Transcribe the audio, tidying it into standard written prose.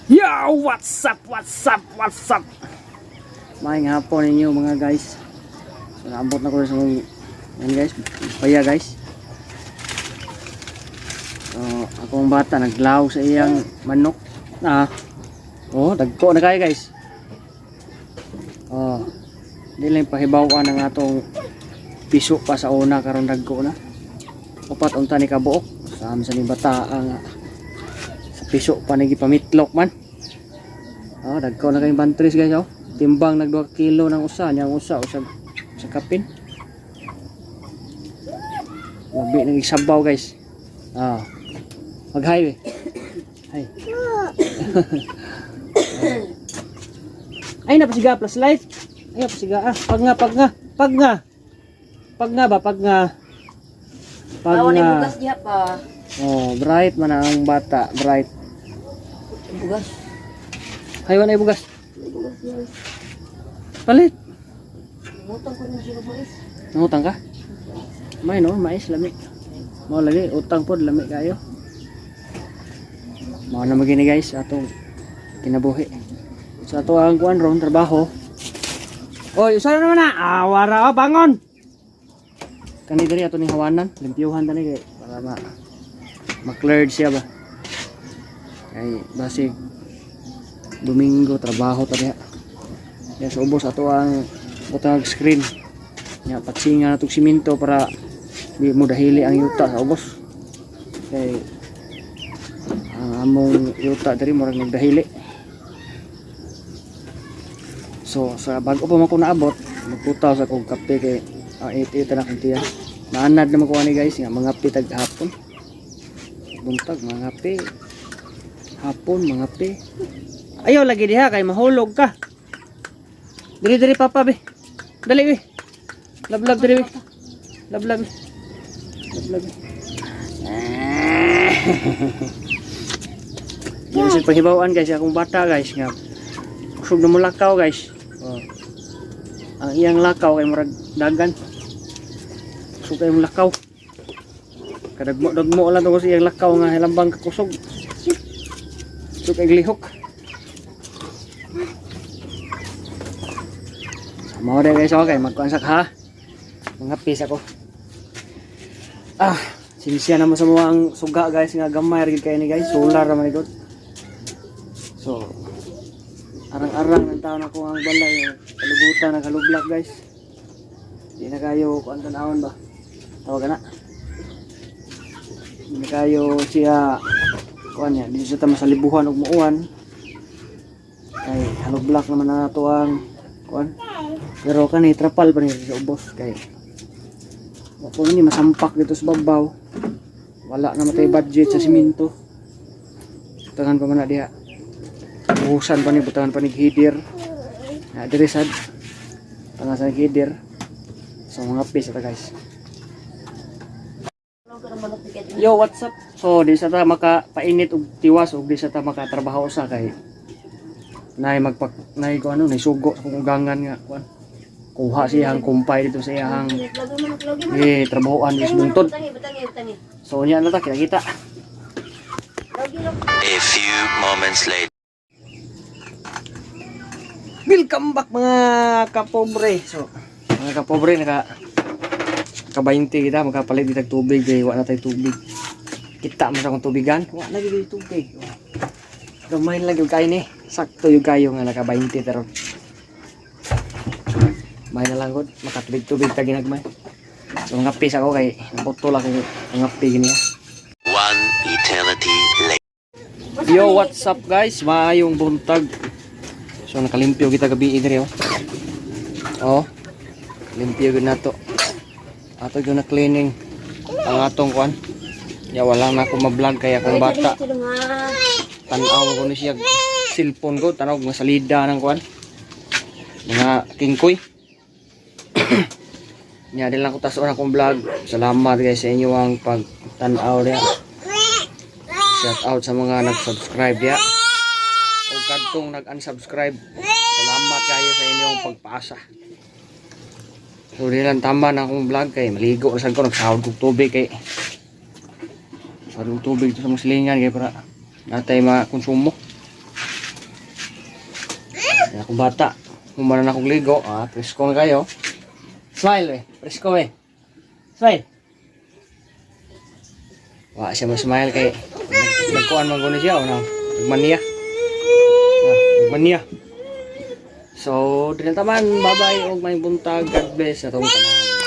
Yo, what's up? Maayong hapon ninyo mga guys. So, naabot na ko sa mga yan guys, paya guys. So, akong bata naglaw sa iyang manok. Oh, dagko na kayo guys. Oh, hindi lang pahibawan ng atong piso pa sa una karon dagko na. Upat unta ni kabuok. Sama sa ni bata ang piso pa nagipamitlok man. Oh, dagko na kayong bantris guys oh. Timbang nag 2 kilo ng usa, nyang usa sa kapin. Labi nang isabaw guys. Mag-highway. Hay. Ay na pasiga plus light. Ay pasiga pag nga. Awan ay bugas diha pa. Oh, bright man ang bata, bright. Bugas. Haywan ay bugas. Palit. Utang ko na siya boys. Nangutang ka? May no, mais lami. Mo lagi utang pod lami kayo. Mao na magini guys atong kinabuhi. Sa ato ang kuan ron trabaho. Oy, usa naman na. Wara bangon. Kani diri ato ni hawanan, limpyuhan tani kay para ma-cleared siya ba. Kay basig Domingo trabaho ta diha. Ya so ubos ato ang butang screen. Ya patsinga natong simento para di mo dahili ang yuta sa ubos. Kay ang among yuta diri murag nagdahili. So sa bago pa man ko naabot, magputaw sa kong kape kay iti na kong tiyan. Naanad naman ko ani guys nga mga pitag hapon. Buntag mga pe. Hapon mga pe. Ayaw lagi diha kay mahulog ka. Diri papa be. Dali be. Lablag diri be. Lablag. Yan sa paghibawaan guys akong bata guys nga. Kusog na mo lakaw guys. Oh. Ang iyang lakaw kay murag dagan. Kusog kay mo lakaw. Kadagmo lang to sa iyang lakaw nga hilambang kakusog. Kusog kay lihok. Mau deh guys, okay, magkuansak ha. Mangapis ako. Sinisya naman sa mga ang suga guys, nga gamay rin kayo ni guys, solar naman ito. So, arang-arang ng taon ako ang balay, kalubutan na kalublak guys. Hindi na kayo kuan tanawon ba? Tawag na. Hindi na kayo siya kuan niya, dito sa masalibuhan ug muuan. Ay, kalublak naman na ito ang kuan. Pero kani trapal pa niya sa ubos kay kung ini masampak dito sa babaw wala na matay budget sa simento. Butangan pa man na diha, buhusan pa ni butangan pa ni header na diri sad tanga sa header. So mga pis ata guys. Yo, what's up? So di sa ta makapainit og tiwas og di sa ta makatrabaho sa kay nay ko ano nay sugo kung ugangan nga kuan. Kuha siyang kumpay dito sa iyang trabahoan is buntod. So niya na ta kita. A few moments later. Welcome back mga kapobre. So mga kapobre naka 20 kita makapalit ditag tubig kay wala tay tubig. Kita mo sa kong tubigan, wala lagi dito tubig. Gamay lang yung kain eh. Sakto yung kayo nga naka 20 pero may na lang gud makatubig-tubig ta ginagmay. So ngapis ako kay naputol ako ngapi gini. One eternity later. Yo, what's up guys? Maayong buntag. So nakalimpyo kita gabi diri oh. Oh. Limpyo gud nato. Ato gyud na cleaning ang atong kuan. Ya wala na ako ma-vlog kaya akong bata. Tan-aw ko ni siya cellphone ko, tanaw nga salida ng kuan. Mga kingkoy. Nya din lang ko tas akong vlog. Salamat guys sa inyo ang pagtan-aw dia. Shout out sa mga nag-subscribe dia. O kadtong nag-unsubscribe. Salamat kayo sa inyong pagpasa. So di lang tama na akong vlog kay maligo sa ko nagsahod kog tubig kay sa tubig sa muslingan kay para natay makonsumo. akong bata. Humana na akong ligo. Presko na kayo. Smile presko Smile. Wa siya smile kay nagkuan man guni siya o no. Nagmaniya. Nagmaniya. So, dinataman, bye-bye og may buntag. God bless atong tanan.